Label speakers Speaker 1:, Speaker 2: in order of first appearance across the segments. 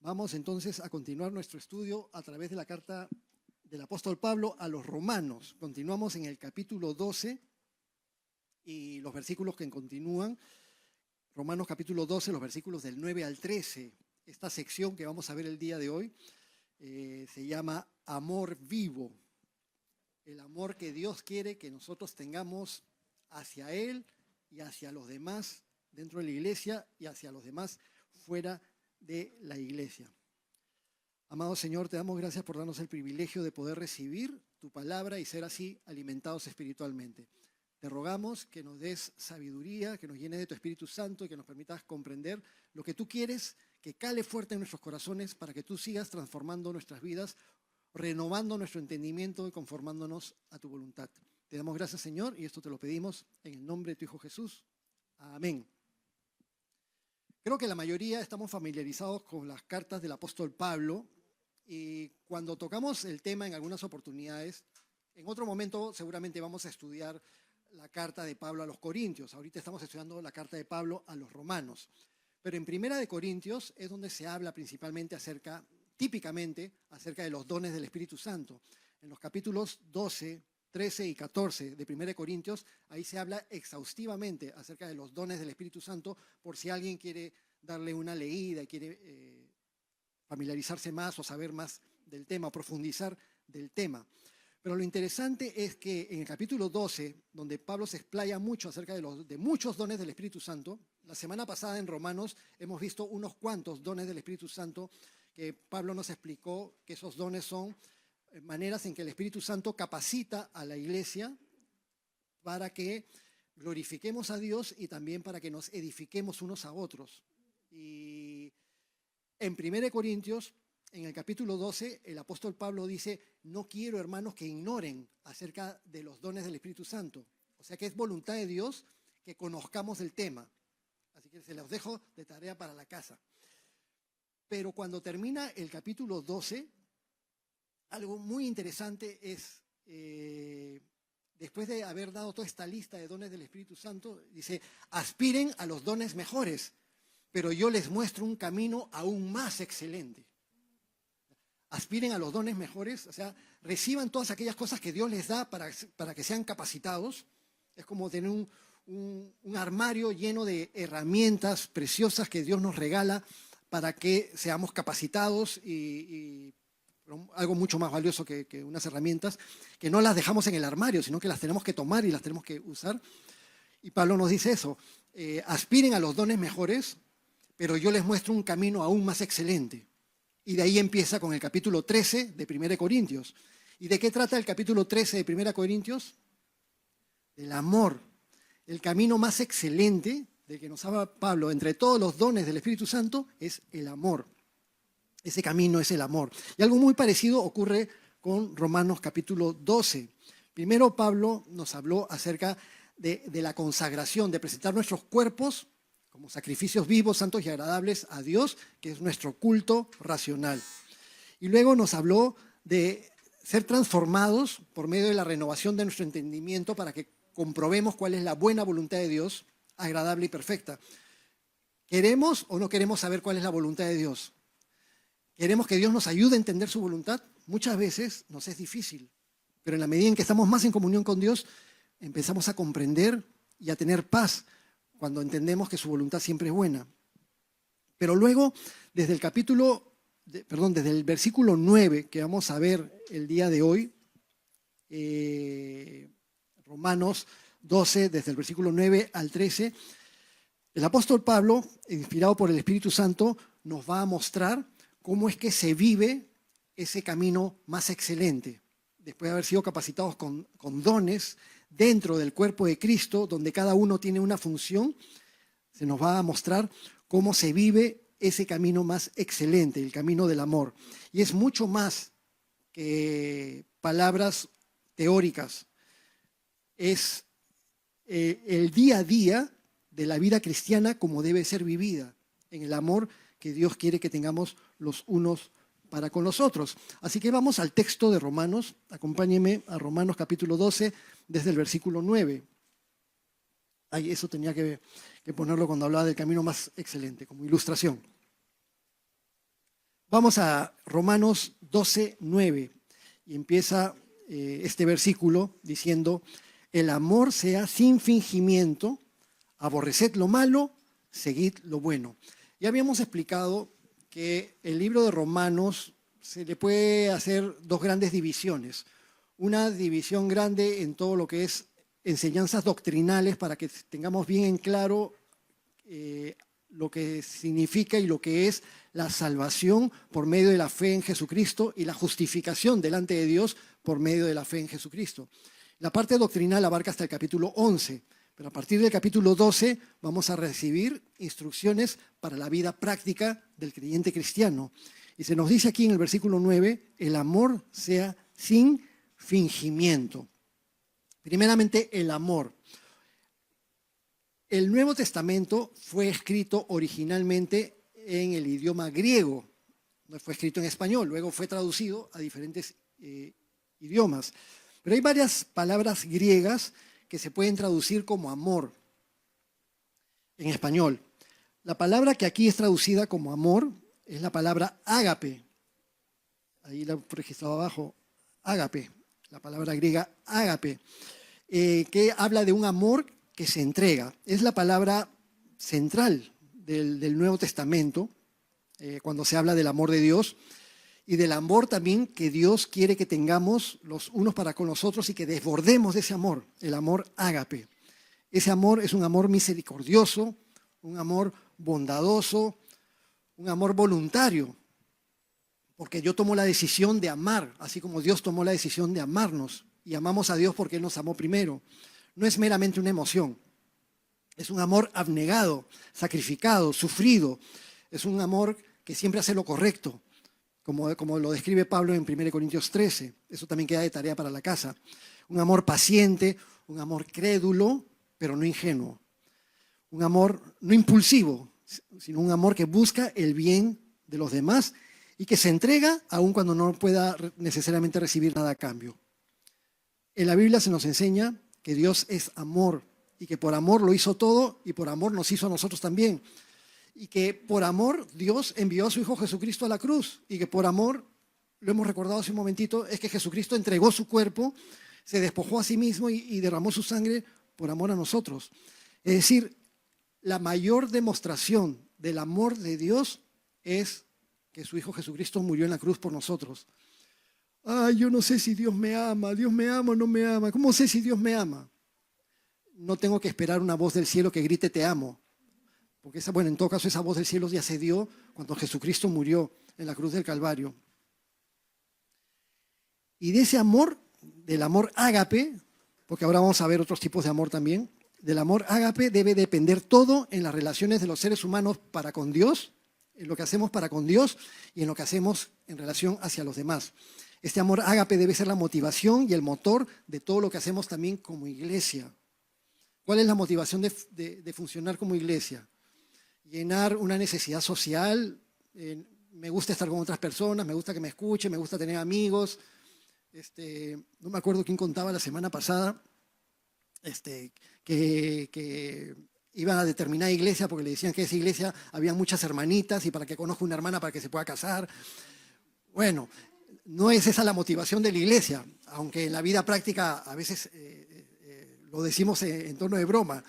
Speaker 1: Vamos entonces a continuar nuestro estudio a través de la carta del apóstol Pablo a los romanos. Continuamos en el capítulo 12 y los versículos que continúan. Romanos capítulo 12, los versículos del 9 al 13. Esta sección que vamos a ver el día de hoy se llama Amor Vivo. El amor que Dios quiere que nosotros tengamos hacia Él y hacia los demás dentro de la iglesia y hacia los demás fuera de la iglesia. Amado Señor, te damos gracias por darnos el privilegio de poder recibir tu palabra y ser así alimentados espiritualmente. Te rogamos que nos des sabiduría, que nos llenes de tu Espíritu Santo y que nos permitas comprender lo que tú quieres, que cale fuerte en nuestros corazones para que tú sigas transformando nuestras vidas, renovando nuestro entendimiento y conformándonos a tu voluntad. Te damos gracias, Señor, y esto te lo pedimos en el nombre de tu Hijo Jesús. Amén. Creo que la mayoría estamos familiarizados con las cartas del apóstol Pablo y cuando tocamos el tema en algunas oportunidades, en otro momento seguramente vamos a estudiar la carta de Pablo a los Corintios. Ahorita estamos estudiando la carta de Pablo a los Romanos. Pero en Primera de Corintios es donde se habla principalmente típicamente acerca de los dones del Espíritu Santo. En los capítulos 12, 13 y 14 de Primera de Corintios, ahí se habla exhaustivamente acerca de los dones del Espíritu Santo, por si alguien quiere darle una leída y quiere familiarizarse más o saber más del tema, o profundizar del tema. Pero lo interesante es que en el capítulo 12, donde Pablo se explaya mucho acerca de muchos dones del Espíritu Santo, la semana pasada en Romanos hemos visto unos cuantos dones del Espíritu Santo que Pablo nos explicó que esos dones son maneras en que el Espíritu Santo capacita a la iglesia para que glorifiquemos a Dios y también para que nos edifiquemos unos a otros. Y en 1 Corintios, en el capítulo 12, el apóstol Pablo dice: no quiero, hermanos, que ignoren acerca de los dones del Espíritu Santo. O sea que es voluntad de Dios que conozcamos el tema. Así que se los dejo de tarea para la casa. Pero cuando termina el capítulo 12, algo muy interesante es, después de haber dado toda esta lista de dones del Espíritu Santo, dice: aspiren a los dones mejores, pero yo les muestro un camino aún más excelente. Aspiren a los dones mejores, o sea, reciban todas aquellas cosas que Dios les da para que sean capacitados. Es como tener un armario lleno de herramientas preciosas que Dios nos regala para que seamos capacitados y algo mucho más valioso que unas herramientas, que no las dejamos en el armario, sino que las tenemos que tomar y las tenemos que usar. Y Pablo nos dice eso: aspiren a los dones mejores, pero yo les muestro un camino aún más excelente. Y de ahí empieza con el capítulo 13 de 1 Corintios. ¿Y de qué trata el capítulo 13 de 1 Corintios? Del amor. El camino más excelente del que nos habla Pablo entre todos los dones del Espíritu Santo es el amor. Ese camino es el amor. Y algo muy parecido ocurre con Romanos capítulo 12. Primero Pablo nos habló acerca de la consagración, de presentar nuestros cuerpos como sacrificios vivos, santos y agradables a Dios, que es nuestro culto racional. Y luego nos habló de ser transformados por medio de la renovación de nuestro entendimiento para que comprobemos cuál es la buena voluntad de Dios, agradable y perfecta. ¿Queremos o no queremos saber cuál es la voluntad de Dios? ¿Queremos que Dios nos ayude a entender su voluntad? Muchas veces nos es difícil, pero en la medida en que estamos más en comunión con Dios, empezamos a comprender y a tener paz cuando entendemos que su voluntad siempre es buena. Pero luego, desde el versículo 9 que vamos a ver el día de hoy, Romanos 12, desde el versículo 9 al 13, el apóstol Pablo, inspirado por el Espíritu Santo, nos va a mostrar cómo es que se vive ese camino más excelente, después de haber sido capacitados con dones dentro del cuerpo de Cristo, donde cada uno tiene una función. Se nos va a mostrar cómo se vive ese camino más excelente, el camino del amor. Y es mucho más que palabras teóricas. Es el día a día de la vida cristiana como debe ser vivida, en el amor que Dios quiere que tengamos los unos para con los otros. Así que vamos al texto de Romanos. Acompáñenme a Romanos capítulo 12, desde el versículo 9. Ay, eso tenía que ponerlo cuando hablaba del camino más excelente, como ilustración. Vamos a Romanos 12:9 y empieza este versículo diciendo: el amor sea sin fingimiento, aborreced lo malo, seguid lo bueno. Ya habíamos explicado que el libro de Romanos se le puede hacer dos grandes divisiones. Una división grande en todo lo que es enseñanzas doctrinales para que tengamos bien en claro lo que significa y lo que es la salvación por medio de la fe en Jesucristo y la justificación delante de Dios por medio de la fe en Jesucristo. La parte doctrinal abarca hasta el capítulo 11, pero a partir del capítulo 12 vamos a recibir instrucciones para la vida práctica del creyente cristiano. Y se nos dice aquí en el versículo 9, el amor sea sin fingimiento. Primeramente, el amor. El Nuevo Testamento fue escrito originalmente en el idioma griego, no fue escrito en español, luego fue traducido a diferentes idiomas. Pero hay varias palabras griegas que se pueden traducir como amor en español. La palabra que aquí es traducida como amor es la palabra ágape. Ahí la he registrado abajo, ágape, la palabra griega ágape, que habla de un amor que se entrega. Es la palabra central del Nuevo Testamento, cuando se habla del amor de Dios y del amor también que Dios quiere que tengamos los unos para con los otros y que desbordemos de ese amor, el amor ágape. Ese amor es un amor misericordioso, un amor bondadoso, un amor voluntario, porque yo tomo la decisión de amar, así como Dios tomó la decisión de amarnos, y amamos a Dios porque Él nos amó primero. No es meramente una emoción, es un amor abnegado, sacrificado, sufrido, es un amor que siempre hace lo correcto, como lo describe Pablo en 1 Corintios 13, eso también queda de tarea para la casa. Un amor paciente, un amor crédulo, pero no ingenuo, un amor no impulsivo, sino un amor que busca el bien de los demás y que se entrega aun cuando no pueda necesariamente recibir nada a cambio. En la Biblia se nos enseña que Dios es amor y que por amor lo hizo todo y por amor nos hizo a nosotros también. Y que por amor Dios envió a su Hijo Jesucristo a la cruz y que por amor, lo hemos recordado hace un momentito, es que Jesucristo entregó su cuerpo, se despojó a sí mismo y derramó su sangre por amor a nosotros. Es decir, la mayor demostración del amor de Dios es que su Hijo Jesucristo murió en la cruz por nosotros. Ay, yo no sé si Dios me ama o no me ama. ¿Cómo sé si Dios me ama? No tengo que esperar una voz del cielo que grite te amo. Porque en todo caso esa voz del cielo ya se dio cuando Jesucristo murió en la cruz del Calvario. Y de ese amor, del amor ágape, porque ahora vamos a ver otros tipos de amor también, del amor ágape debe depender todo en las relaciones de los seres humanos para con Dios, en lo que hacemos para con Dios y en lo que hacemos en relación hacia los demás. Este amor ágape debe ser la motivación y el motor de todo lo que hacemos también como iglesia. ¿Cuál es la motivación de funcionar como iglesia? Llenar una necesidad social, me gusta estar con otras personas, me gusta que me escuchen, me gusta tener amigos. No me acuerdo quién contaba la semana pasada que iban a determinada iglesia porque le decían que esa iglesia había muchas hermanitas y para que conozca una hermana para que se pueda casar. Bueno, no es esa la motivación de la iglesia, aunque en la vida práctica a veces lo decimos en tono de broma,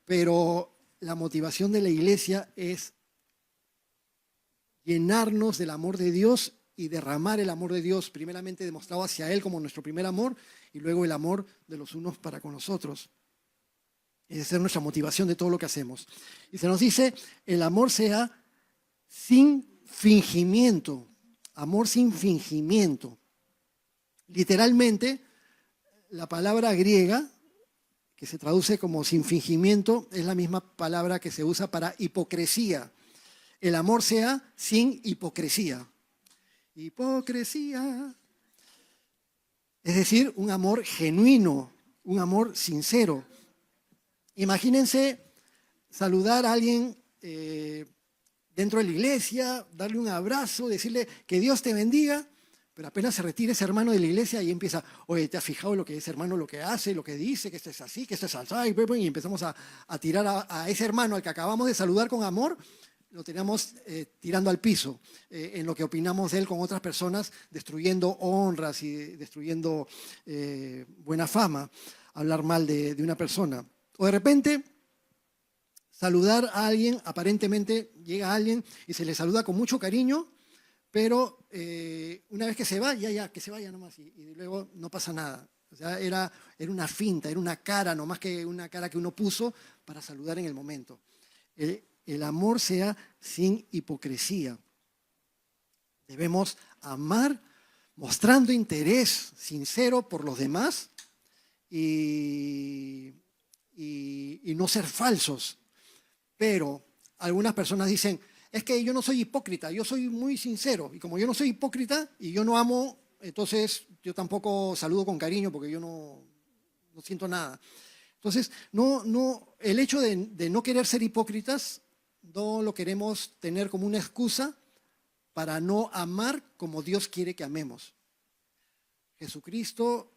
Speaker 1: pero la motivación de la iglesia es llenarnos del amor de Dios y derramar el amor de Dios, primeramente demostrado hacia Él como nuestro primer amor y luego el amor de los unos para con los otros. Esa es nuestra motivación de todo lo que hacemos. Y se nos dice, el amor sea sin fingimiento, amor sin fingimiento. Literalmente, la palabra griega, que se traduce como sin fingimiento, es la misma palabra que se usa para hipocresía. El amor sea sin hipocresía. Hipocresía. Es decir, un amor genuino, un amor sincero. Imagínense saludar a alguien dentro de la iglesia, darle un abrazo, decirle que Dios te bendiga, pero apenas se retira ese hermano de la iglesia y empieza, oye, ¿te has fijado lo que ese hermano, lo que hace, lo que dice, que esto es así, que esto es así? Y empezamos a tirar a ese hermano al que acabamos de saludar con amor, lo teníamos tirando al piso en lo que opinamos de él con otras personas, destruyendo honras y destruyendo buena fama, hablar mal de una persona. O de repente saludar a alguien, aparentemente llega alguien y se le saluda con mucho cariño, pero una vez que se va, ya, que se vaya nomás y luego no pasa nada. O sea, era una finta, era una cara, nomás que una cara que uno puso para saludar en el momento. El amor sea sin hipocresía. Debemos amar mostrando interés sincero por los demás y no ser falsos. Pero algunas personas dicen, es que yo no soy hipócrita, yo soy muy sincero. Y como yo no soy hipócrita y yo no amo, entonces yo tampoco saludo con cariño porque yo no siento nada. Entonces, el hecho de no querer ser hipócritas no lo queremos tener como una excusa para no amar como Dios quiere que amemos. Jesucristo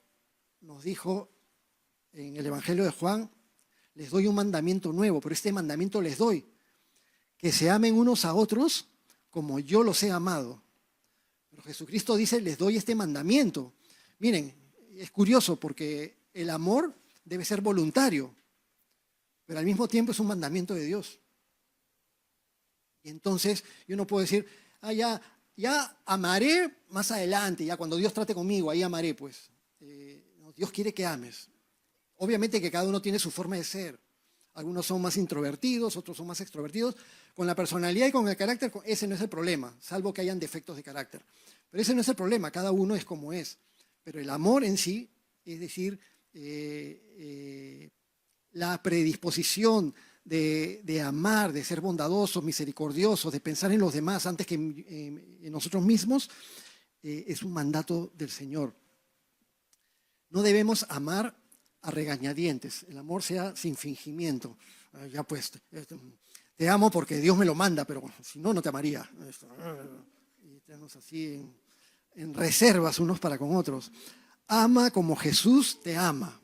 Speaker 1: nos dijo en el Evangelio de Juan, les doy un mandamiento nuevo, pero este mandamiento les doy, que se amen unos a otros como yo los he amado. Pero Jesucristo dice, les doy este mandamiento. Miren, es curioso porque el amor debe ser voluntario, pero al mismo tiempo es un mandamiento de Dios. Y entonces yo no puedo decir, ya amaré más adelante, ya cuando Dios trate conmigo, ahí amaré, pues. No, Dios quiere que ames. Obviamente que cada uno tiene su forma de ser. Algunos son más introvertidos, otros son más extrovertidos. Con la personalidad y con el carácter, ese no es el problema, salvo que hayan defectos de carácter. Pero ese no es el problema, cada uno es como es. Pero el amor en sí, es decir, la predisposición de amar, de ser bondadosos, misericordiosos, de pensar en los demás antes que en nosotros mismos, es un mandato del Señor. No debemos amar a regañadientes. El amor sea sin fingimiento. Ya pues, te amo porque Dios me lo manda, pero si no, no te amaría. Y tenemos así en reservas unos para con otros. Ama como Jesús te ama,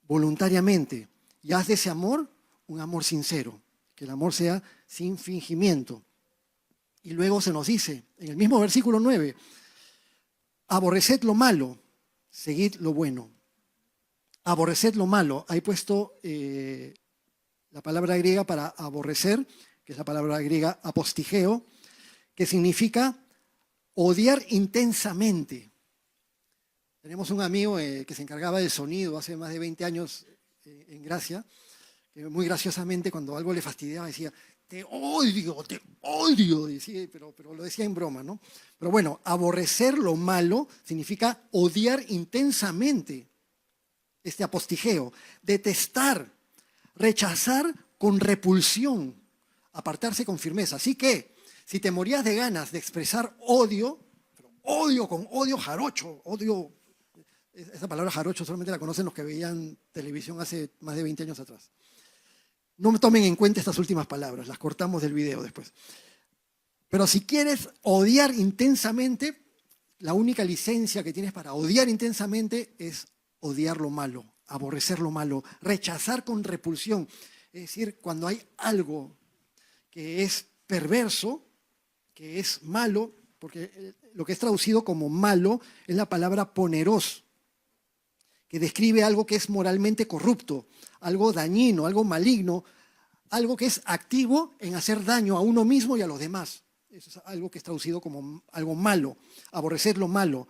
Speaker 1: voluntariamente. Y haz de ese amor un amor sincero. Que el amor sea sin fingimiento. Y luego se nos dice, en el mismo versículo 9, aborreced lo malo, seguid lo bueno. Aborreced lo malo. Ahí puesto la palabra griega para aborrecer, que es la palabra griega apostigeo, que significa odiar intensamente. Tenemos un amigo que se encargaba del sonido hace más de 20 años en Gracia, que muy graciosamente cuando algo le fastidiaba decía, te odio, decía, pero lo decía en broma, ¿no? Pero bueno, aborrecer lo malo significa odiar intensamente. Este apostigeo, detestar, rechazar con repulsión, apartarse con firmeza. Así que, si te morías de ganas de expresar odio, pero odio con odio jarocho, odio, esa palabra jarocho solamente la conocen los que veían televisión hace más de 20 años atrás. No me tomen en cuenta estas últimas palabras, las cortamos del video después. Pero si quieres odiar intensamente, la única licencia que tienes para odiar intensamente es odiar lo malo, aborrecer lo malo, rechazar con repulsión. Es decir, cuando hay algo que es perverso, que es malo, porque lo que es traducido como malo es la palabra poneros, que describe algo que es moralmente corrupto, algo dañino, algo maligno, algo que es activo en hacer daño a uno mismo y a los demás. Eso es algo que es traducido como algo malo, aborrecer lo malo.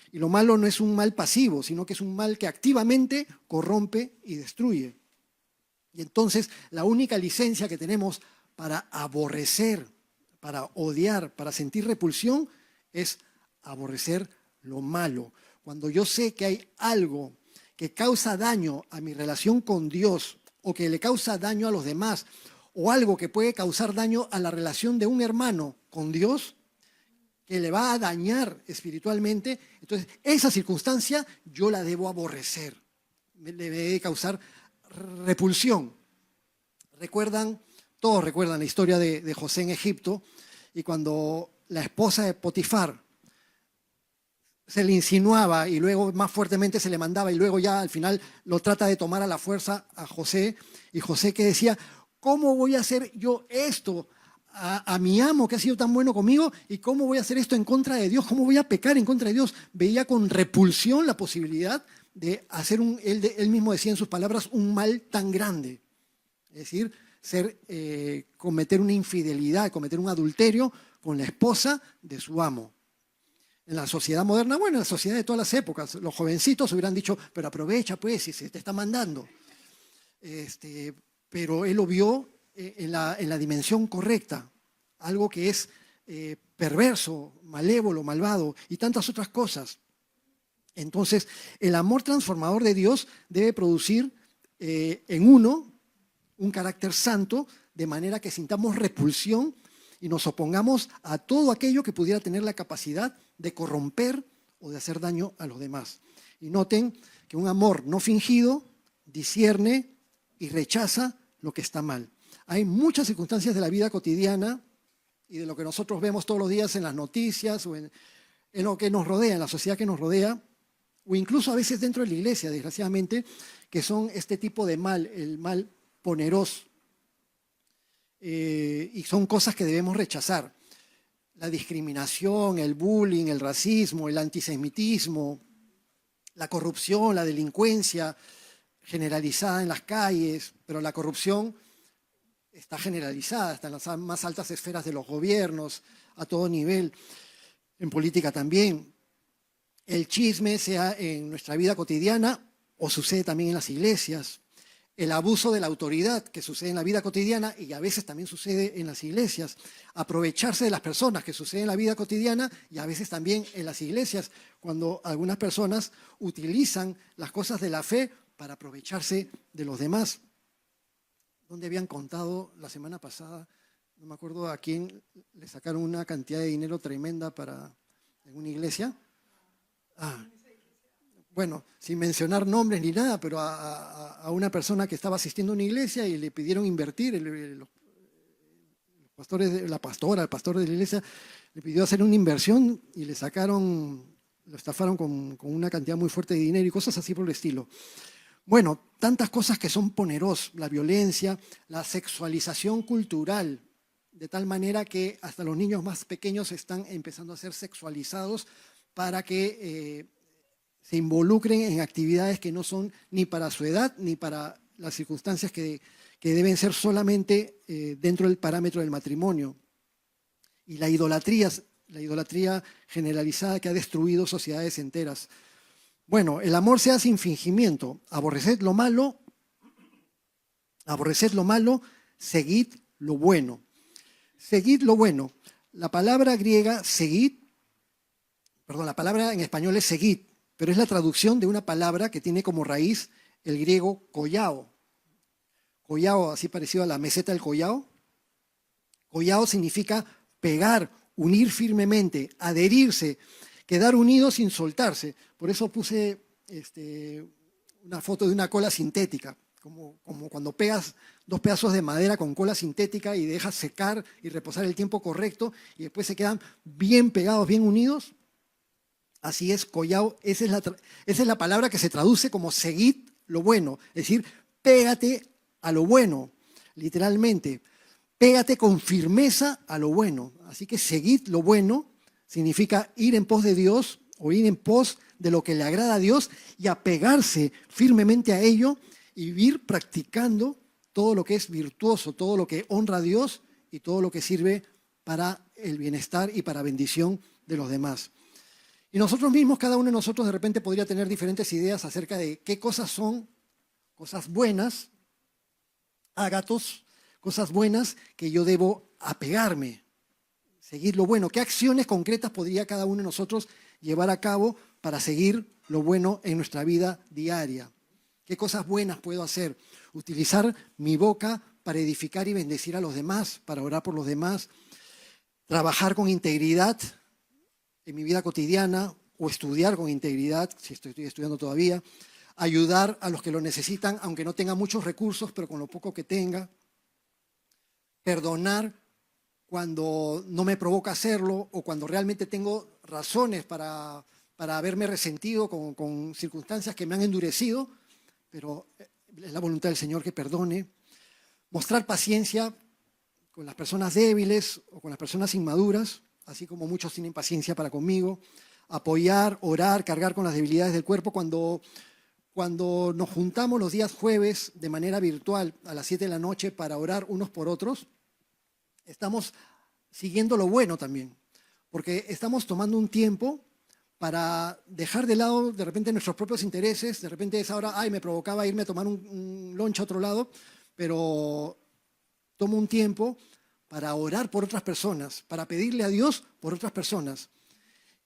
Speaker 1: Y lo malo no es un mal pasivo, sino que es un mal que activamente corrompe y destruye. Y entonces la única licencia que tenemos para aborrecer, para odiar, para sentir repulsión, es aborrecer lo malo. Cuando yo sé que hay algo que causa daño a mi relación con Dios o que le causa daño a los demás o algo que puede causar daño a la relación de un hermano con Dios, que le va a dañar espiritualmente, entonces esa circunstancia yo la debo aborrecer, le debe causar repulsión. Todos recuerdan la historia de José en Egipto, y cuando la esposa de Potifar se le insinuaba y luego más fuertemente se le mandaba y luego ya al final lo trata de tomar a la fuerza a José, y José que decía, ¿cómo voy a hacer yo esto a mi amo que ha sido tan bueno conmigo y cómo voy a hacer esto en contra de Dios, cómo voy a pecar en contra de Dios. Veía con repulsión la posibilidad de hacer, él mismo decía en sus palabras, un mal tan grande. Es decir, cometer una infidelidad, cometer un adulterio con la esposa de su amo. En la sociedad moderna, bueno, en la sociedad de todas las épocas, los jovencitos hubieran dicho, pero aprovecha pues, si se te está mandando. Pero él lo vio en la dimensión correcta, algo que es perverso, malévolo, malvado y tantas otras cosas. Entonces, el amor transformador de Dios debe producir en uno un carácter santo, de manera que sintamos repulsión y nos opongamos a todo aquello que pudiera tener la capacidad de corromper o de hacer daño a los demás. Y noten que un amor no fingido discierne y rechaza lo que está mal. Hay muchas circunstancias de la vida cotidiana y de lo que nosotros vemos todos los días en las noticias o en lo que nos rodea, en la sociedad que nos rodea, o incluso a veces dentro de la iglesia, desgraciadamente, que son este tipo de mal, el mal poneroso. Y son cosas que debemos rechazar. La discriminación, el bullying, el racismo, el antisemitismo, la corrupción, la delincuencia generalizada en las calles, pero la corrupción está generalizada, está en las más altas esferas de los gobiernos, a todo nivel, en política también. El chisme, sea en nuestra vida cotidiana o sucede también en las iglesias. El abuso de la autoridad que sucede en la vida cotidiana y a veces también sucede en las iglesias. Aprovecharse de las personas que sucede en la vida cotidiana y a veces también en las iglesias, cuando algunas personas utilizan las cosas de la fe para aprovecharse de los demás. Donde habían contado la semana pasada, no me acuerdo a quién le sacaron una cantidad de dinero tremenda en una iglesia. Bueno, sin mencionar nombres ni nada, pero a una persona que estaba asistiendo a una iglesia y le pidieron invertir, el pastor de la iglesia le pidió hacer una inversión y lo estafaron con una cantidad muy fuerte de dinero y cosas así por el estilo. Bueno, tantas cosas que son ponerosas, la violencia, la sexualización cultural, de tal manera que hasta los niños más pequeños están empezando a ser sexualizados para que se involucren en actividades que no son ni para su edad ni para las circunstancias que deben ser solamente dentro del parámetro del matrimonio. Y la idolatría generalizada que ha destruido sociedades enteras. Bueno, el amor sea sin fingimiento. Aborreced lo malo, seguid lo bueno. Seguid lo bueno. La palabra en español es seguid, pero es la traducción de una palabra que tiene como raíz el griego collao. Collao, así parecido a la meseta del collao. Collao significa pegar, unir firmemente, adherirse, quedar unidos sin soltarse. Por eso puse una foto de una cola sintética, como cuando pegas dos pedazos de madera con cola sintética y dejas secar y reposar el tiempo correcto y después se quedan bien pegados, bien unidos. Así es, collao, esa es la palabra que se traduce como seguid lo bueno, es decir, pégate a lo bueno, literalmente, pégate con firmeza a lo bueno. Así que seguid lo bueno significa ir en pos de Dios o ir en pos de lo que le agrada a Dios y apegarse firmemente a ello y vivir practicando todo lo que es virtuoso, todo lo que honra a Dios y todo lo que sirve para el bienestar y para bendición de los demás. Y nosotros mismos, cada uno de nosotros de repente podría tener diferentes ideas acerca de qué cosas son cosas buenas, ágatos, cosas buenas que yo debo apegarme, seguir lo bueno. ¿Qué acciones concretas podría cada uno de nosotros llevar a cabo para seguir lo bueno en nuestra vida diaria? ¿Qué cosas buenas puedo hacer? Utilizar mi boca para edificar y bendecir a los demás, para orar por los demás, trabajar con integridad en mi vida cotidiana o estudiar con integridad, si estoy estudiando todavía, ayudar a los que lo necesitan, aunque no tenga muchos recursos, pero con lo poco que tenga, perdonar cuando no me provoca hacerlo o cuando realmente tengo razones para haberme resentido con circunstancias que me han endurecido, pero es la voluntad del Señor que perdone, mostrar paciencia con las personas débiles o con las personas inmaduras, así como muchos tienen paciencia para conmigo. Apoyar, orar, cargar con las debilidades del cuerpo. Cuando nos juntamos los días jueves de manera virtual a las 7 de la noche para orar unos por otros, estamos siguiendo lo bueno también, porque estamos tomando un tiempo para dejar de lado de repente nuestros propios intereses. De repente es ahora, me provocaba irme a tomar un lunch a otro lado, pero tomo un tiempo para orar por otras personas, para pedirle a Dios por otras personas.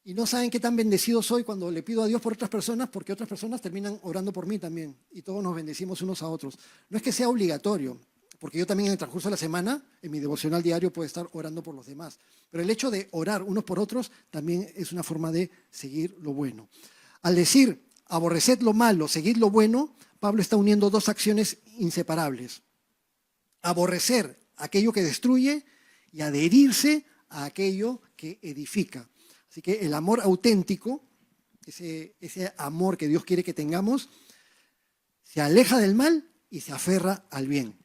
Speaker 1: Y no saben qué tan bendecido soy cuando le pido a Dios por otras personas, porque otras personas terminan orando por mí también, y todos nos bendecimos unos a otros. No es que sea obligatorio, porque yo también en el transcurso de la semana, en mi devocional diario, puedo estar orando por los demás. Pero el hecho de orar unos por otros también es una forma de seguir lo bueno. Al decir, aborreced lo malo, seguid lo bueno, Pablo está uniendo dos acciones inseparables. Aborrecer aquello que destruye y adherirse a aquello que edifica. Así que el amor auténtico, ese amor que Dios quiere que tengamos, se aleja del mal y se aferra al bien.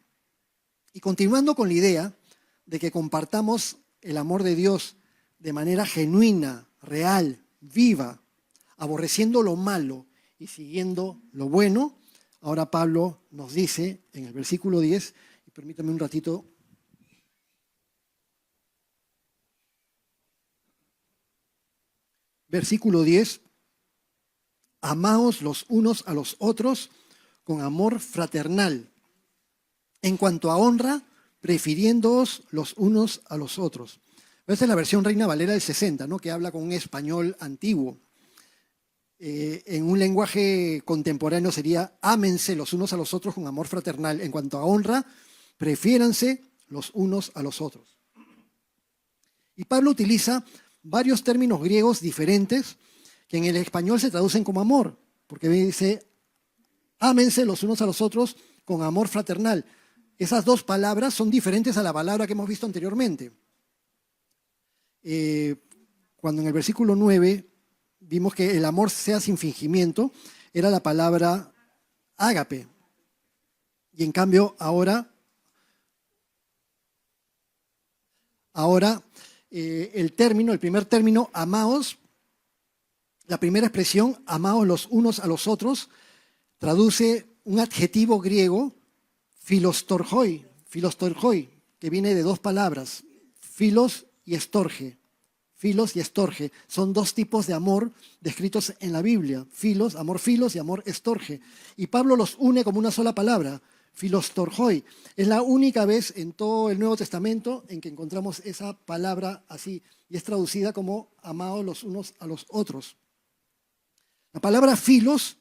Speaker 1: Y continuando con la idea de que compartamos el amor de Dios de manera genuina, real, viva, aborreciendo lo malo y siguiendo lo bueno, ahora Pablo nos dice en el versículo 10, y permítame un ratito. Versículo 10, amaos los unos a los otros con amor fraternal. En cuanto a honra, prefiriéndoos los unos a los otros. Esta es la versión Reina Valera del 60, ¿no? Que habla con un español antiguo. En un lenguaje contemporáneo sería ámense los unos a los otros con amor fraternal. En cuanto a honra, prefiéranse los unos a los otros. Y Pablo utiliza varios términos griegos diferentes que en el español se traducen como amor, porque dice, ámense los unos a los otros con amor fraternal. Esas dos palabras son diferentes a la palabra que hemos visto anteriormente. Cuando en el versículo 9 vimos que el amor sea sin fingimiento, era la palabra ágape. Y en cambio ahora el primer término, amaos, la primera expresión, amaos los unos a los otros, traduce un adjetivo griego, filostorgoi, que viene de dos palabras, filos y estorge. Filos y estorge son dos tipos de amor descritos en la Biblia, amor filos y amor estorge. Y Pablo los une como una sola palabra, filostorgoi. Es la única vez en todo el Nuevo Testamento en que encontramos esa palabra así, y es traducida como amados los unos a los otros. La palabra filos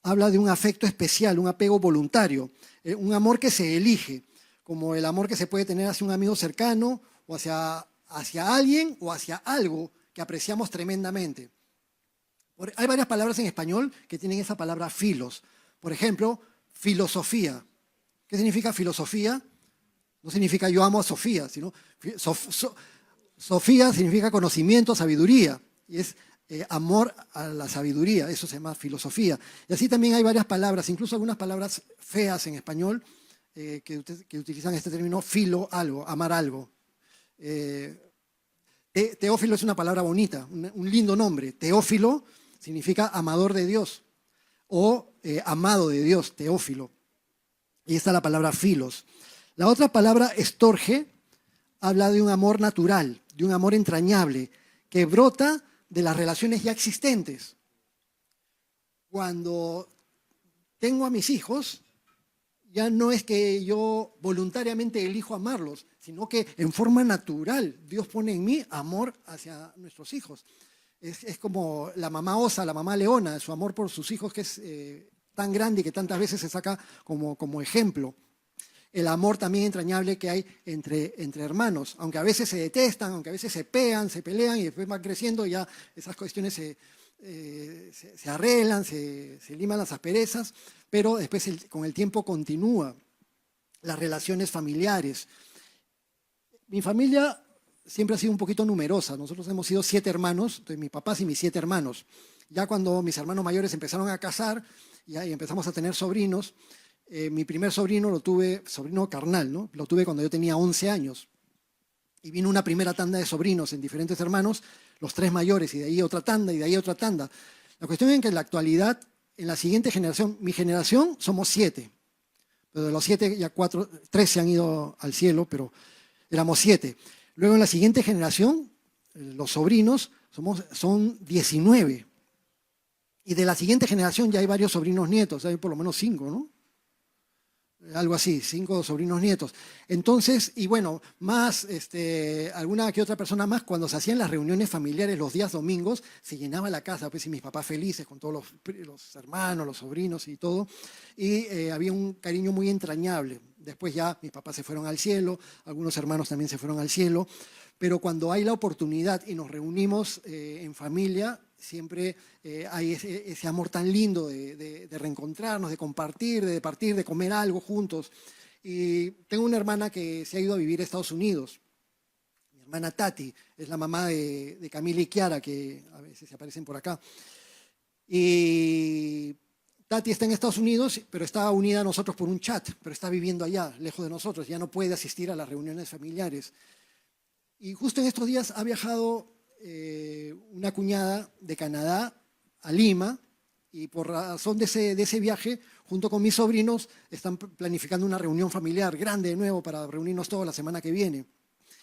Speaker 1: habla de un afecto especial, un apego voluntario, un amor que se elige, como el amor que se puede tener hacia un amigo cercano o hacia alguien o hacia algo que apreciamos tremendamente. Hay varias palabras en español que tienen esa palabra filos. Por ejemplo, filosofía. ¿Qué significa filosofía? No significa yo amo a Sofía, sino Sofía significa conocimiento, sabiduría, y es amor a la sabiduría, eso se llama filosofía. Y así también hay varias palabras, incluso algunas palabras feas en español que utilizan este término filo, algo, amar algo. Teófilo es una palabra bonita, un lindo nombre. Teófilo significa amador de Dios o amado de Dios, Teófilo. Y está la palabra filos. La otra palabra, estorge, habla de un amor natural, de un amor entrañable, que brota de las relaciones ya existentes. Cuando tengo a mis hijos, ya no es que yo voluntariamente elijo amarlos, sino que en forma natural Dios pone en mí amor hacia nuestros hijos. Es como la mamá osa, la mamá leona, su amor por sus hijos que es tan grande y que tantas veces se saca como ejemplo. El amor también entrañable que hay entre hermanos, aunque a veces se detestan, aunque a veces se pegan, se pelean y después van creciendo, ya esas cuestiones se arreglan, se liman las asperezas, pero después con el tiempo continúa las relaciones familiares. Mi familia siempre ha sido un poquito numerosa, nosotros hemos sido 7 hermanos, entonces mis papás y mis 7 hermanos. Ya cuando mis hermanos mayores empezaron a casar y empezamos a tener sobrinos, Mi primer sobrino lo tuve, sobrino carnal, ¿no? Lo tuve cuando yo tenía 11 años. Y vino una primera tanda de sobrinos en diferentes hermanos, los 3 mayores, y de ahí otra tanda, y de ahí otra tanda. La cuestión es que en la actualidad, en la siguiente generación, mi generación somos 7. Pero de los 7 ya 3 se han ido al cielo, pero éramos 7. Luego en la siguiente generación, los sobrinos son 19. Y de la siguiente generación ya hay varios sobrinos nietos, hay por lo menos 5, ¿no? Algo así, 5 sobrinos nietos. Entonces, y bueno, más alguna que otra persona más, cuando se hacían las reuniones familiares los días domingos, se llenaba la casa, pues, y mis papás felices con todos los hermanos, los sobrinos y todo, y había un cariño muy entrañable. Después ya mis papás se fueron al cielo, algunos hermanos también se fueron al cielo, pero cuando hay la oportunidad y nos reunimos en familia, siempre hay ese amor tan lindo de reencontrarnos, de compartir, de partir, de comer algo juntos. Y tengo una hermana que se ha ido a vivir a Estados Unidos. Mi hermana Tati, es la mamá de Camila y Kiara, que a veces se aparecen por acá. Y Tati está en Estados Unidos, pero está unida a nosotros por un chat, pero está viviendo allá, lejos de nosotros, ya no puede asistir a las reuniones familiares. Y justo en estos días ha viajado una cuñada de Canadá a Lima, y por razón de ese viaje, junto con mis sobrinos, están planificando una reunión familiar grande de nuevo para reunirnos todos la semana que viene.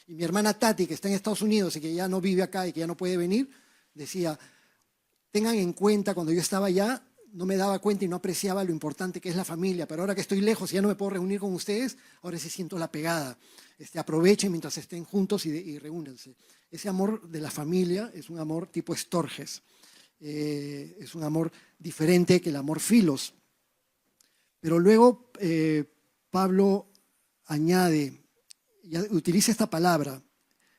Speaker 1: Y mi hermana Tati, que está en Estados Unidos y que ya no vive acá y que ya no puede venir, decía, tengan en cuenta, cuando yo estaba allá, no me daba cuenta y no apreciaba lo importante que es la familia, pero ahora que estoy lejos y ya no me puedo reunir con ustedes, ahora sí siento la pegada. Aprovechen mientras estén juntos y reúnanse. Ese amor de la familia es un amor tipo Estorges. Es un amor diferente que el amor filos. Pero luego Pablo añade, utiliza esta palabra,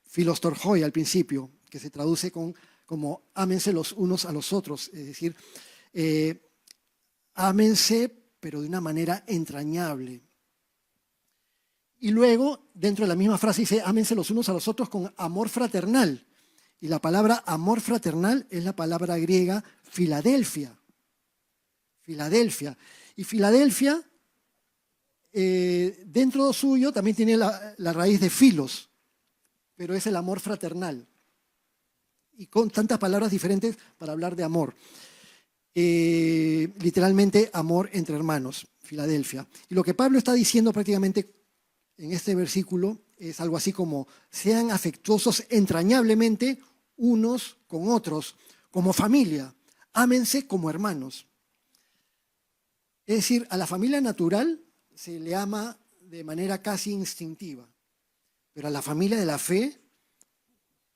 Speaker 1: filostorjoi al principio, que se traduce como ámense los unos a los otros, es decir, ámense pero de una manera entrañable. Y luego, dentro de la misma frase dice, ámense los unos a los otros con amor fraternal. Y la palabra amor fraternal es la palabra griega Filadelfia. Filadelfia. Y Filadelfia, dentro suyo, también tiene la raíz de filos, pero es el amor fraternal. Y con tantas palabras diferentes para hablar de amor. Literalmente, amor entre hermanos, Filadelfia. Y lo que Pablo está diciendo prácticamente en este versículo es algo así como, sean afectuosos entrañablemente unos con otros, como familia, ámense como hermanos. Es decir, a la familia natural se le ama de manera casi instintiva, pero a la familia de la fe,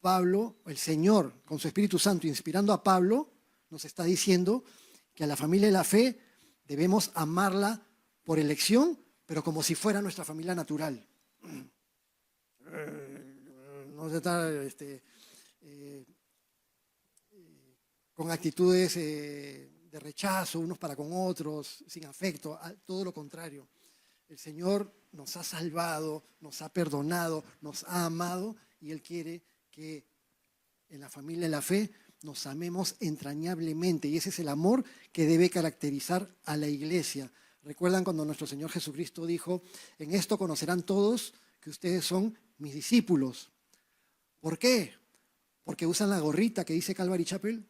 Speaker 1: Pablo, el Señor, con su Espíritu Santo, inspirando a Pablo, nos está diciendo que a la familia de la fe debemos amarla por elección, pero como si fuera nuestra familia natural. No se está con actitudes de rechazo unos para con otros, sin afecto, todo lo contrario. El Señor nos ha salvado, nos ha perdonado, nos ha amado, y Él quiere que en la familia de la fe nos amemos entrañablemente, y ese es el amor que debe caracterizar a la iglesia. ¿Recuerdan cuando nuestro Señor Jesucristo dijo, en esto conocerán todos que ustedes son mis discípulos? ¿Por qué? Porque usan la gorrita que dice Calvary Chapel.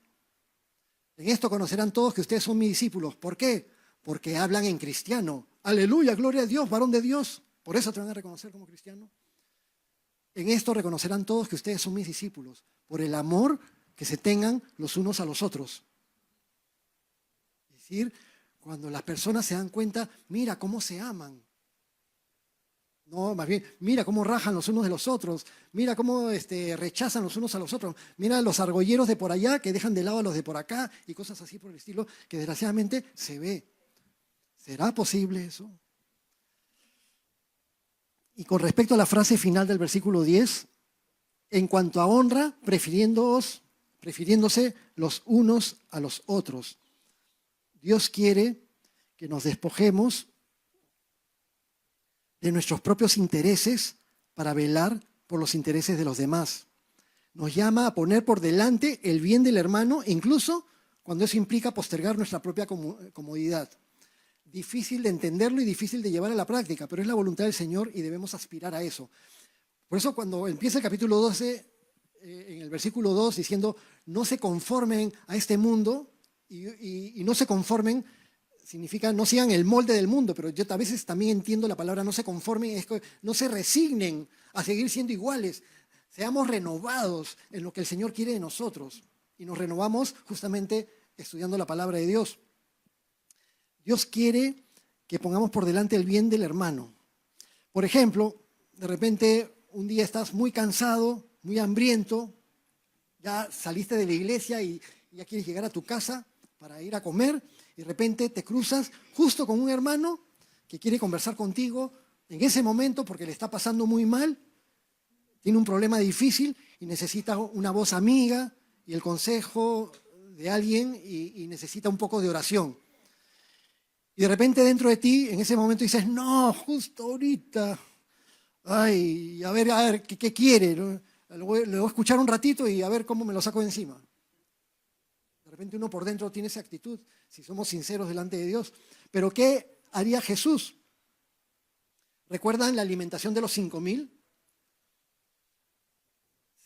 Speaker 1: En esto conocerán todos que ustedes son mis discípulos. ¿Por qué? Porque hablan en cristiano. Aleluya, gloria a Dios, varón de Dios. Por eso te van a reconocer como cristiano. En esto reconocerán todos que ustedes son mis discípulos, por el amor que se tengan los unos a los otros. Es decir, cuando las personas se dan cuenta, mira cómo se aman. No, más bien, mira cómo rajan los unos de los otros, mira cómo rechazan los unos a los otros, mira los argolleros de por allá que dejan de lado a los de por acá y cosas así por el estilo, que desgraciadamente se ve. ¿Será posible eso? Y con respecto a la frase final del versículo 10, en cuanto a honra, prefiriéndose los unos a los otros. Dios quiere que nos despojemos de nuestros propios intereses para velar por los intereses de los demás. Nos llama a poner por delante el bien del hermano, incluso cuando eso implica postergar nuestra propia comodidad. difícil de entenderlo y difícil de llevar a la práctica, pero es la voluntad del Señor y debemos aspirar a eso. Por eso cuando empieza el capítulo 12, en el versículo 2, diciendo, no se conformen a este mundo, y no se conformen, significa no sigan el molde del mundo, pero yo a veces también entiendo la palabra no se conformen, es que no se resignen a seguir siendo iguales, seamos renovados en lo que el Señor quiere de nosotros. Y nos renovamos justamente estudiando la palabra de Dios. Dios quiere que pongamos por delante el bien del hermano. Por ejemplo, de repente un día estás muy cansado, muy hambriento, ya saliste de la iglesia y ya quieres llegar a tu casa para ir a comer, y de repente te cruzas justo con un hermano que quiere conversar contigo en ese momento porque le está pasando muy mal, tiene un problema difícil y necesita una voz amiga y el consejo de alguien y necesita un poco de oración. Y de repente dentro de ti, en ese momento dices, no, justo ahorita, ay, a ver, ¿qué quiere? ¿No? Lo voy a escuchar un ratito y a ver cómo me lo saco de encima. De repente uno por dentro tiene esa actitud, si somos sinceros delante de Dios. Pero ¿qué haría Jesús? ¿Recuerdan la alimentación de los 5,000?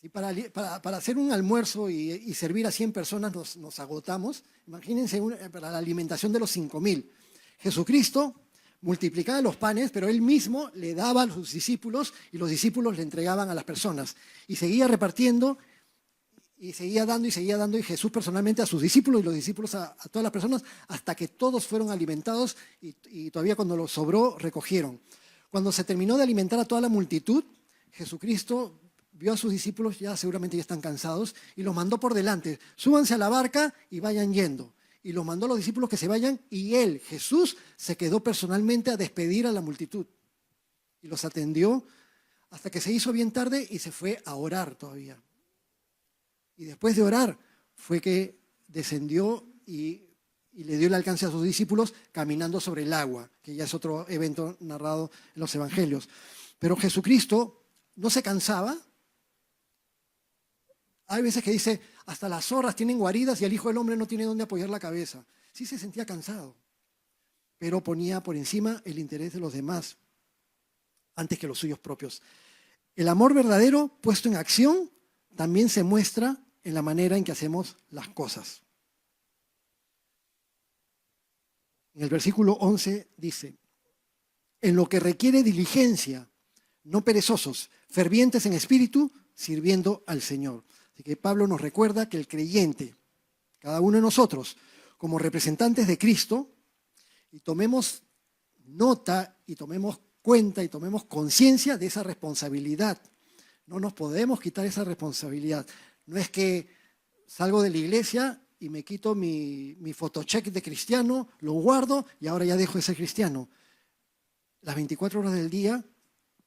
Speaker 1: Si para hacer un almuerzo y servir a 100 personas nos agotamos, imagínense para la alimentación de los 5,000. Jesucristo multiplicaba los panes, pero él mismo le daba a sus discípulos y los discípulos le entregaban a las personas. Y seguía repartiendo y seguía dando y Jesús personalmente a sus discípulos y los discípulos a todas las personas hasta que todos fueron alimentados y todavía cuando los sobró recogieron. Cuando se terminó de alimentar a toda la multitud, Jesucristo vio a sus discípulos, ya seguramente ya están cansados, y los mandó por delante. Súbanse a la barca y vayan yendo. Y los mandó a los discípulos que se vayan y él, Jesús, se quedó personalmente a despedir a la multitud. Y los atendió hasta que se hizo bien tarde y se fue a orar todavía. Y después de orar fue que descendió y le dio el alcance a sus discípulos caminando sobre el agua, que ya es otro evento narrado en los evangelios. Pero Jesucristo no se cansaba. Hay veces que dice, hasta las zorras tienen guaridas y el Hijo del Hombre no tiene dónde apoyar la cabeza. Sí se sentía cansado, pero ponía por encima el interés de los demás antes que los suyos propios. El amor verdadero puesto en acción también se muestra en la manera en que hacemos las cosas. En el versículo 11 dice, en lo que requiere diligencia, no perezosos, fervientes en espíritu, sirviendo al Señor. Así que Pablo nos recuerda que el creyente, cada uno de nosotros, como representantes de Cristo, y tomemos nota y tomemos cuenta y tomemos conciencia de esa responsabilidad. No nos podemos quitar esa responsabilidad. No es que salgo de la iglesia y me quito mi photocheck de cristiano, lo guardo y ahora ya dejo de ser cristiano. Las 24 horas del día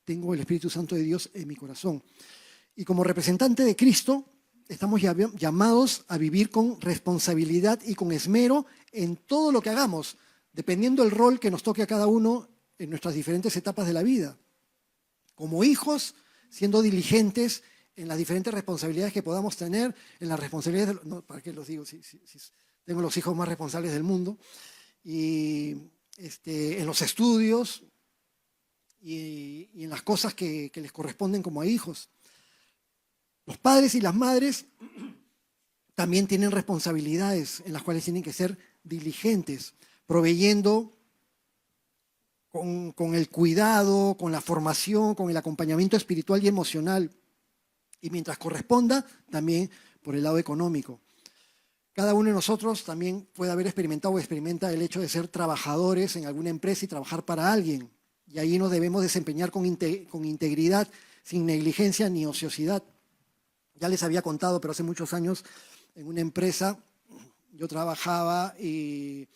Speaker 1: tengo el Espíritu Santo de Dios en mi corazón. Y como representante de Cristo, estamos llamados a vivir con responsabilidad y con esmero en todo lo que hagamos, dependiendo del rol que nos toque a cada uno en nuestras diferentes etapas de la vida. Como hijos, siendo diligentes en las diferentes responsabilidades que podamos tener, en las responsabilidades, ¿para qué los digo? Si tengo los hijos más responsables del mundo, y en los estudios y en las cosas que les corresponden como a hijos. Los padres y las madres también tienen responsabilidades en las cuales tienen que ser diligentes, proveyendo con el cuidado, con la formación, con el acompañamiento espiritual y emocional. Y mientras corresponda, también por el lado económico. Cada uno de nosotros también puede haber experimentado o experimenta el hecho de ser trabajadores en alguna empresa y trabajar para alguien. Y ahí nos debemos desempeñar con integridad, sin negligencia ni ociosidad. Ya les había contado, pero hace muchos años en una empresa yo trabajaba y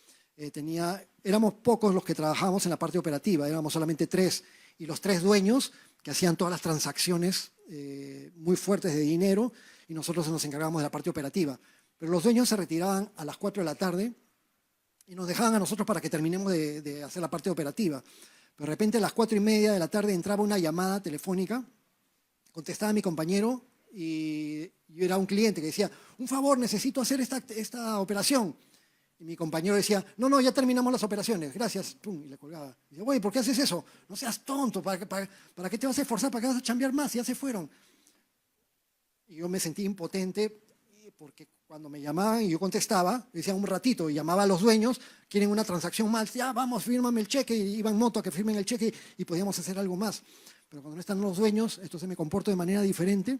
Speaker 1: éramos pocos los que trabajábamos en la parte operativa, éramos solamente 3, y los 3 dueños que hacían todas las transacciones muy fuertes de dinero, y nosotros nos encargábamos de la parte operativa. Pero los dueños se retiraban a las 4 de la tarde y nos dejaban a nosotros para que terminemos de hacer la parte operativa. Pero de repente a las 4:30 de la tarde entraba una llamada telefónica, contestaba mi compañero y yo era un cliente que decía, un favor, necesito hacer esta operación. Y mi compañero decía, no, ya terminamos las operaciones, gracias, pum, y le colgaba. Y dice, güey, ¿por qué haces eso? No seas tonto, ¿para qué te vas a esforzar? ¿Para qué vas a chambear más? Ya se fueron. Y yo me sentí impotente porque cuando me llamaban y yo contestaba, decía un ratito, y llamaba a los dueños, quieren una transacción más, ya vamos, fírmame el cheque, y iba en moto a que firmen el cheque y podíamos hacer algo más. Pero cuando no están los dueños, entonces me comporto de manera diferente.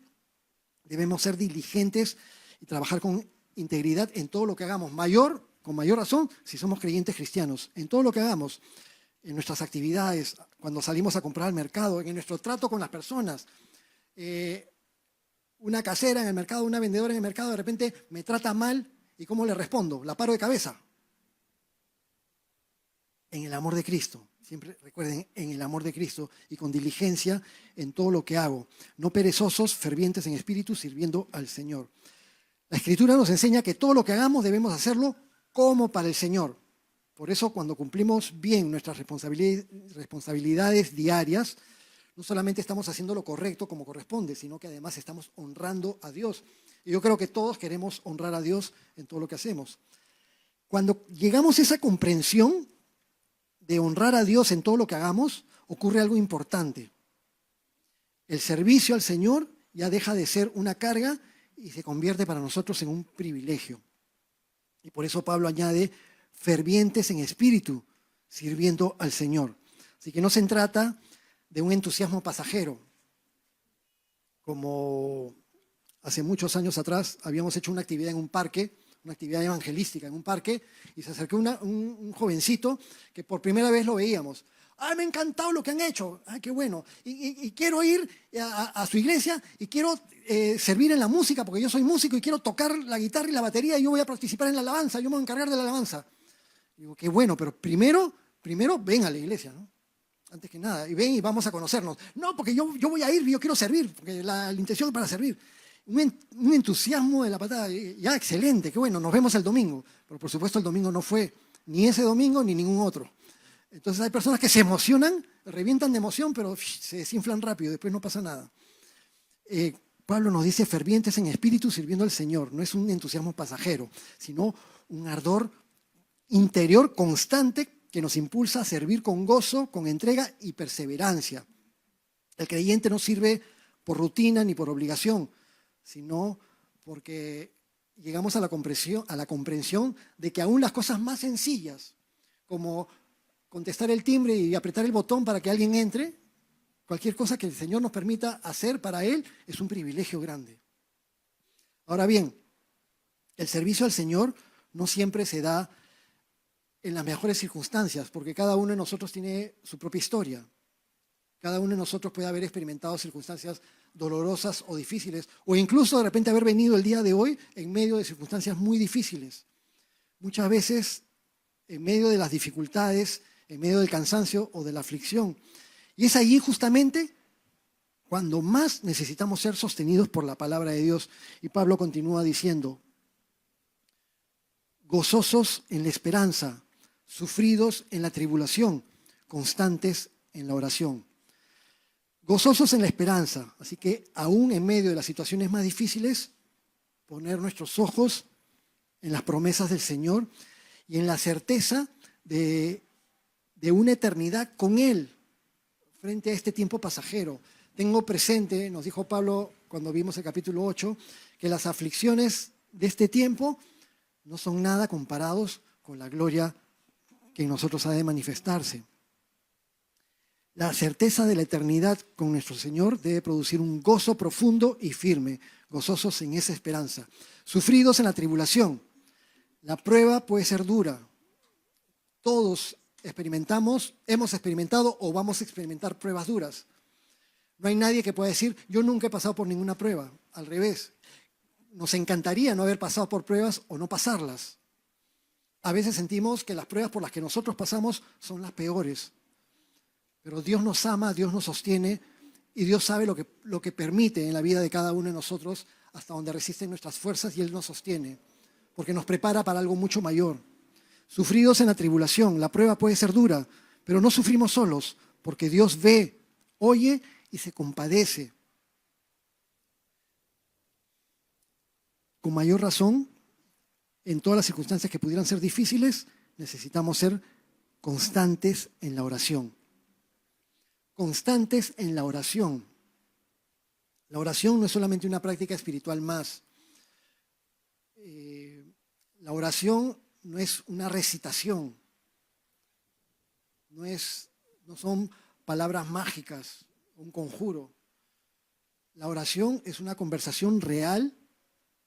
Speaker 1: Debemos ser diligentes y trabajar con integridad en todo lo que hagamos. Con mayor razón, si somos creyentes cristianos, en todo lo que hagamos, en nuestras actividades, cuando salimos a comprar al mercado, en nuestro trato con las personas. Una casera en el mercado, una vendedora en el mercado, de repente me trata mal, ¿y cómo le respondo? La paro de cabeza. En el amor de Cristo. Siempre recuerden, en el amor de Cristo y con diligencia en todo lo que hago. No perezosos, fervientes en espíritu, sirviendo al Señor. La Escritura nos enseña que todo lo que hagamos debemos hacerlo como para el Señor. Por eso, cuando cumplimos bien nuestras responsabilidades diarias, no solamente estamos haciendo lo correcto como corresponde, sino que además estamos honrando a Dios. Y yo creo que todos queremos honrar a Dios en todo lo que hacemos. Cuando llegamos a esa comprensión de honrar a Dios en todo lo que hagamos, ocurre algo importante. El servicio al Señor ya deja de ser una carga y se convierte para nosotros en un privilegio. Y por eso Pablo añade, fervientes en espíritu, sirviendo al Señor. Así que no se trata de un entusiasmo pasajero, como hace muchos años atrás habíamos hecho una actividad en un parque, una actividad evangelística en un parque, y se acercó un jovencito que por primera vez lo veíamos. ¡Ay, me ha encantado lo que han hecho! ¡Ay, qué bueno! Y quiero ir a su iglesia y quiero servir en la música, porque yo soy músico y quiero tocar la guitarra y la batería y yo voy a participar en la alabanza, yo me voy a encargar de la alabanza. Digo, qué bueno, pero primero ven a la iglesia, ¿no? Antes que nada, y ven y vamos a conocernos. No, porque yo voy a ir, yo quiero servir, porque la intención es para servir. Un entusiasmo de la patada, ya excelente, qué bueno, nos vemos el domingo. Pero por supuesto el domingo no fue ni ese domingo ni ningún otro. Entonces hay personas que se emocionan, revientan de emoción, pero se desinflan rápido, después no pasa nada. Pablo nos dice fervientes en espíritu sirviendo al Señor. No es un entusiasmo pasajero, sino un ardor interior constante que nos impulsa a servir con gozo, con entrega y perseverancia. El creyente no sirve por rutina ni por obligación, sino porque llegamos a la comprensión de que aún las cosas más sencillas, como contestar el timbre y apretar el botón para que alguien entre, cualquier cosa que el Señor nos permita hacer para Él es un privilegio grande. Ahora bien, el servicio al Señor no siempre se da en las mejores circunstancias, porque cada uno de nosotros tiene su propia historia. Cada uno de nosotros puede haber experimentado circunstancias dolorosas o difíciles, o incluso de repente haber venido el día de hoy en medio de circunstancias muy difíciles. Muchas veces en medio de las dificultades, en medio del cansancio o de la aflicción. Y es allí justamente cuando más necesitamos ser sostenidos por la palabra de Dios. Y Pablo continúa diciendo, gozosos en la esperanza, sufridos en la tribulación, constantes en la oración. Gozosos en la esperanza, así que aún en medio de las situaciones más difíciles, poner nuestros ojos en las promesas del Señor y en la certeza de una eternidad con Él frente a este tiempo pasajero. Tengo presente, nos dijo Pablo cuando vimos el capítulo 8, que las aflicciones de este tiempo no son nada comparados con la gloria que en nosotros ha de manifestarse. La certeza de la eternidad con nuestro Señor debe producir un gozo profundo y firme, gozosos en esa esperanza. Sufridos en la tribulación. La prueba puede ser dura. Todos hemos experimentado o vamos a experimentar pruebas duras. No hay nadie que pueda decir, yo nunca he pasado por ninguna prueba. Al revés, nos encantaría no haber pasado por pruebas o no pasarlas. A veces sentimos que las pruebas por las que nosotros pasamos son las peores. Pero Dios nos ama, Dios nos sostiene y Dios sabe lo que permite en la vida de cada uno de nosotros hasta donde resisten nuestras fuerzas y Él nos sostiene, porque nos prepara para algo mucho mayor. Sufridos en la tribulación, la prueba puede ser dura, pero no sufrimos solos, porque Dios ve, oye y se compadece. Con mayor razón, en todas las circunstancias que pudieran ser difíciles, necesitamos ser constantes en la oración. Constantes en la oración. La oración no es solamente una práctica espiritual más. La oración no es una recitación. No son palabras mágicas, un conjuro. La oración es una conversación real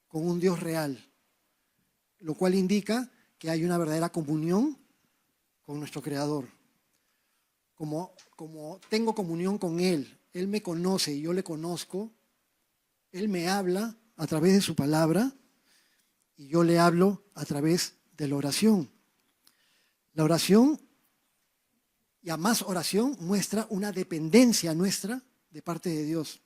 Speaker 1: con un Dios real, lo cual indica que hay una verdadera comunión con nuestro Creador. Como tengo comunión con Él, Él me conoce y yo le conozco, Él me habla a través de su palabra y yo le hablo a través de la oración. La oración, y a más oración, muestra una dependencia nuestra de parte de Dios.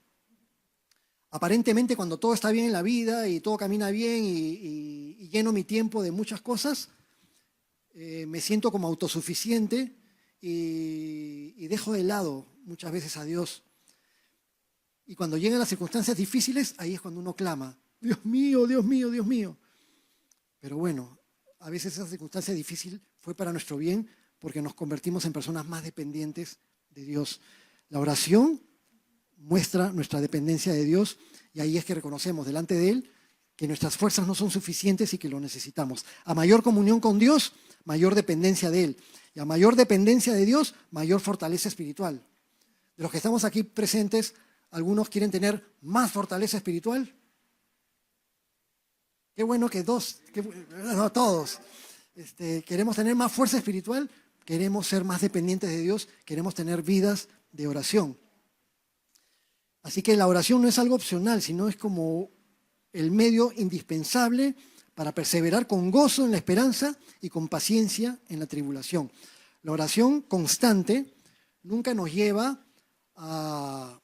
Speaker 1: Aparentemente, cuando todo está bien en la vida y todo camina bien y lleno mi tiempo de muchas cosas, me siento como autosuficiente y dejo de lado muchas veces a Dios. Y cuando llegan las circunstancias difíciles, ahí es cuando uno clama, Dios mío, Dios mío, Dios mío. Pero bueno, a veces esa circunstancia difícil fue para nuestro bien porque nos convertimos en personas más dependientes de Dios. La oración muestra nuestra dependencia de Dios y ahí es que reconocemos delante de Él que nuestras fuerzas no son suficientes y que lo necesitamos. A mayor comunión con Dios, mayor dependencia de Él. Y a mayor dependencia de Dios, mayor fortaleza espiritual. De los que estamos aquí presentes, ¿algunos quieren tener más fortaleza espiritual? Qué bueno que no, todos. Queremos tener más fuerza espiritual, queremos ser más dependientes de Dios, queremos tener vidas de oración. Así que la oración no es algo opcional, sino es como el medio indispensable para perseverar con gozo en la esperanza y con paciencia en la tribulación. La oración constante nunca nos lleva a,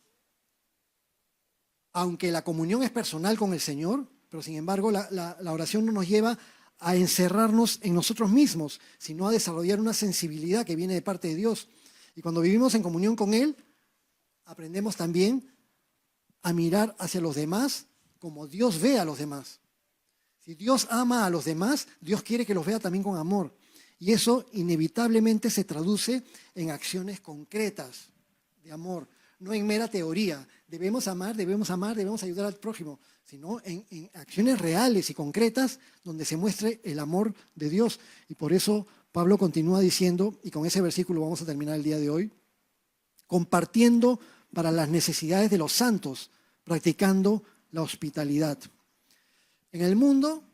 Speaker 1: aunque la comunión es personal con el Señor, pero sin embargo la oración no nos lleva a encerrarnos en nosotros mismos, sino a desarrollar una sensibilidad que viene de parte de Dios. Y cuando vivimos en comunión con Él, aprendemos también a mirar hacia los demás como Dios ve a los demás. Si Dios ama a los demás, Dios quiere que los vea también con amor. Y eso inevitablemente se traduce en acciones concretas de amor, no en mera teoría. Debemos amar, debemos ayudar al prójimo, sino en acciones reales y concretas donde se muestre el amor de Dios. Y por eso Pablo continúa diciendo, y con ese versículo vamos a terminar el día de hoy, compartiendo para las necesidades de los santos, practicando la hospitalidad. En el mundo,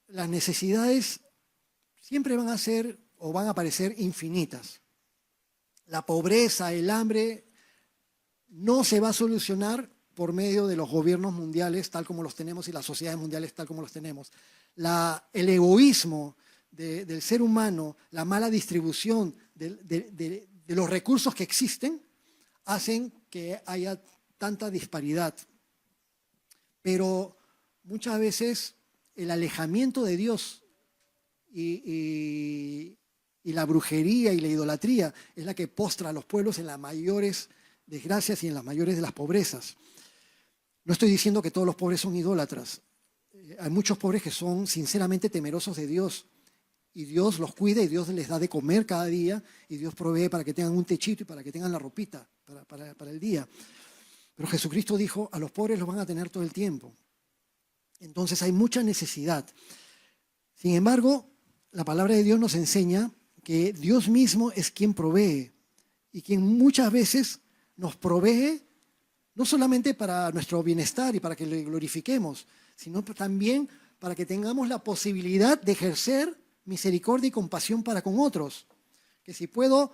Speaker 1: las necesidades siempre van a ser o van a parecer infinitas. La pobreza, el hambre, no se va a solucionar por medio de los gobiernos mundiales tal como los tenemos y las sociedades mundiales tal como los tenemos. El egoísmo del ser humano, la mala distribución de los recursos que existen, hacen que haya tanta disparidad. Pero muchas veces el alejamiento de Dios y la brujería y la idolatría es la que postra a los pueblos en las mayores desgracias y en las mayores de las pobrezas. No estoy diciendo que todos los pobres son idólatras. Hay muchos pobres que son sinceramente temerosos de Dios y Dios los cuida y Dios les da de comer cada día y Dios provee para que tengan un techito y para que tengan la ropita para el día. Pero Jesucristo dijo, a los pobres los van a tener todo el tiempo. Entonces hay mucha necesidad. Sin embargo, la palabra de Dios nos enseña que Dios mismo es quien provee y quien muchas veces nos provee no solamente para nuestro bienestar y para que le glorifiquemos, sino también para que tengamos la posibilidad de ejercer misericordia y compasión para con otros. Que si puedo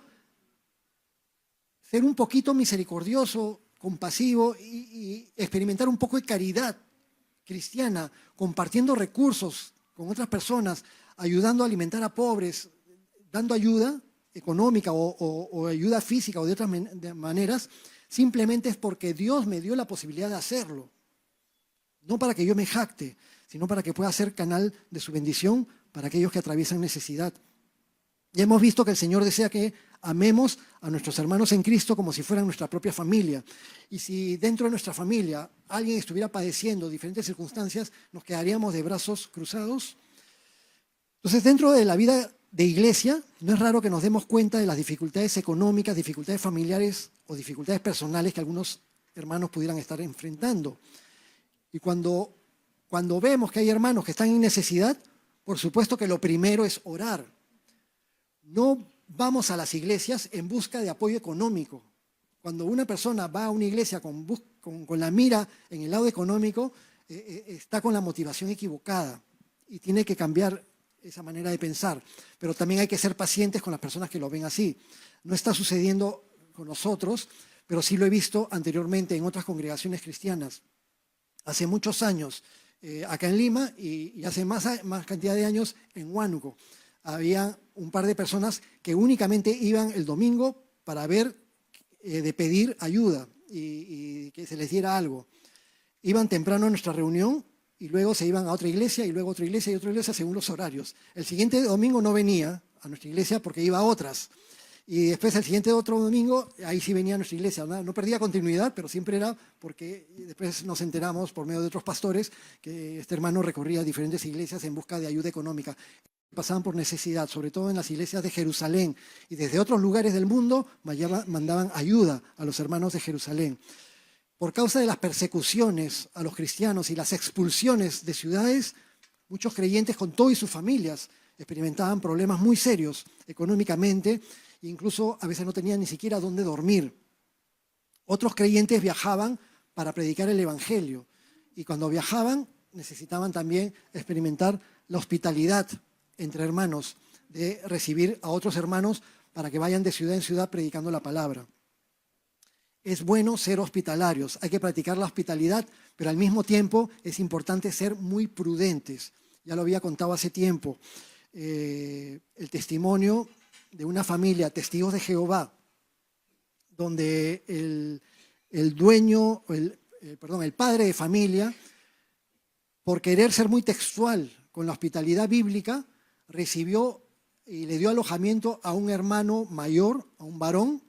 Speaker 1: ser un poquito misericordioso, compasivo y experimentar un poco de caridad cristiana, compartiendo recursos con otras personas, ayudando a alimentar a pobres, dando ayuda económica o ayuda física o de otras maneras, simplemente es porque Dios me dio la posibilidad de hacerlo. No para que yo me jacte, sino para que pueda ser canal de su bendición para aquellos que atraviesan necesidad. Ya hemos visto que el Señor desea que amemos a nuestros hermanos en Cristo como si fueran nuestra propia familia. Y si dentro de nuestra familia alguien estuviera padeciendo diferentes circunstancias, ¿nos quedaríamos de brazos cruzados? Entonces, dentro de la vida de iglesia, no es raro que nos demos cuenta de las dificultades económicas, dificultades familiares o dificultades personales que algunos hermanos pudieran estar enfrentando. Y cuando vemos que hay hermanos que están en necesidad, por supuesto que lo primero es orar. No vamos a las iglesias en busca de apoyo económico. Cuando una persona va a una iglesia con la mira en el lado económico, está con la motivación equivocada y tiene que cambiar esa manera de pensar. Pero también hay que ser pacientes con las personas que lo ven así. No está sucediendo con nosotros, pero sí lo he visto anteriormente en otras congregaciones cristianas. Hace muchos años, acá en Lima y hace más cantidad de años en Huánuco, había un par de personas que únicamente iban el domingo para ver, de pedir ayuda y que se les diera algo. Iban temprano a nuestra reunión y luego se iban a otra iglesia y luego a otra iglesia y otra iglesia según los horarios. El siguiente domingo no venía a nuestra iglesia porque iba a otras. Y después el siguiente otro domingo, ahí sí venía a nuestra iglesia. No perdía continuidad, pero siempre era porque después nos enteramos por medio de otros pastores que este hermano recorría diferentes iglesias en busca de ayuda económica. Pasaban por necesidad, sobre todo en las iglesias de Jerusalén. Y desde otros lugares del mundo mandaban ayuda a los hermanos de Jerusalén. Por causa de las persecuciones a los cristianos y las expulsiones de ciudades, muchos creyentes con todo y sus familias experimentaban problemas muy serios económicamente. Incluso a veces no tenían ni siquiera dónde dormir. Otros creyentes viajaban para predicar el evangelio y cuando viajaban necesitaban también experimentar la hospitalidad entre hermanos, de recibir a otros hermanos para que vayan de ciudad en ciudad predicando la palabra. Es bueno ser hospitalarios, hay que practicar la hospitalidad, pero al mismo tiempo es importante ser muy prudentes. Ya lo había contado hace tiempo, el testimonio de una familia, testigos de Jehová, donde el padre de familia, por querer ser muy textual con la hospitalidad bíblica, recibió y le dio alojamiento a un hermano mayor, a un varón,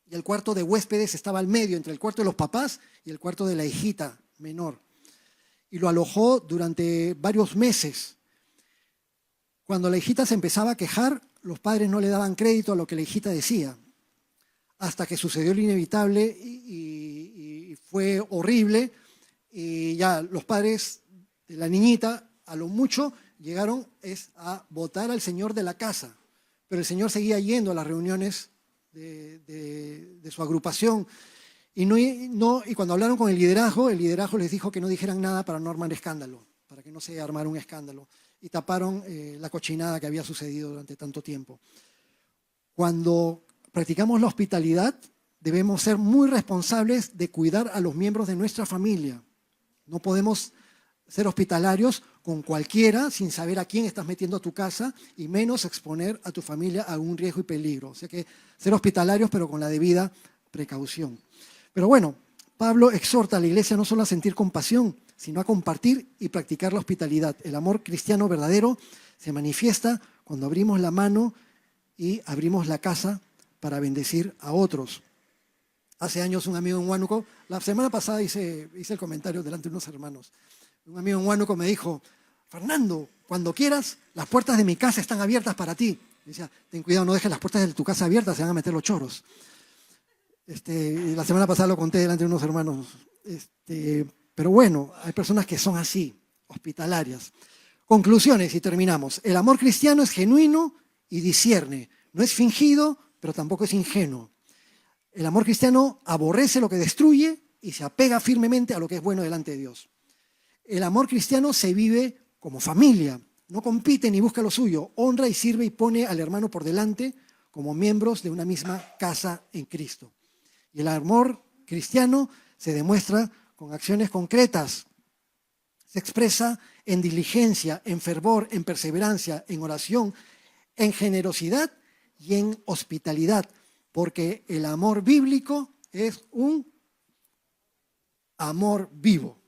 Speaker 1: y el cuarto de huéspedes estaba al medio, entre el cuarto de los papás y el cuarto de la hijita menor. Y lo alojó durante varios meses. Cuando la hijita se empezaba a quejar, los padres no le daban crédito a lo que la hijita decía, hasta que sucedió lo inevitable y fue horrible, y ya los padres de la niñita, a lo mucho, llegaron a votar al señor de la casa, pero el señor seguía yendo a las reuniones de su agrupación, y cuando hablaron con el liderazgo les dijo que no dijeran nada para no armar escándalo, para que no se armara un escándalo. Y taparon la cochinada que había sucedido durante tanto tiempo. Cuando practicamos la hospitalidad, debemos ser muy responsables de cuidar a los miembros de nuestra familia. No podemos ser hospitalarios con cualquiera sin saber a quién estás metiendo a tu casa y menos exponer a tu familia a un riesgo y peligro. O sea que ser hospitalarios pero con la debida precaución. Pero bueno, Pablo exhorta a la iglesia no solo a sentir compasión, sino a compartir y practicar la hospitalidad. El amor cristiano verdadero se manifiesta cuando abrimos la mano y abrimos la casa para bendecir a otros. Hace años un amigo en Huánuco, la semana pasada hice el comentario delante de unos hermanos. Un amigo en Huánuco me dijo, Fernando, cuando quieras, las puertas de mi casa están abiertas para ti. Y decía, ten cuidado, no dejes las puertas de tu casa abiertas, se van a meter los choros. La semana pasada lo conté delante de unos hermanos. Pero bueno, hay personas que son así, hospitalarias. Conclusiones y terminamos. El amor cristiano es genuino y discierne. No es fingido, pero tampoco es ingenuo. El amor cristiano aborrece lo que destruye y se apega firmemente a lo que es bueno delante de Dios. El amor cristiano se vive como familia. No compite ni busca lo suyo. Honra y sirve y pone al hermano por delante como miembros de una misma casa en Cristo. Y el amor cristiano se demuestra con acciones concretas. Se expresa en diligencia, en fervor, en perseverancia, en oración, en generosidad y en hospitalidad, porque el amor bíblico es un amor vivo.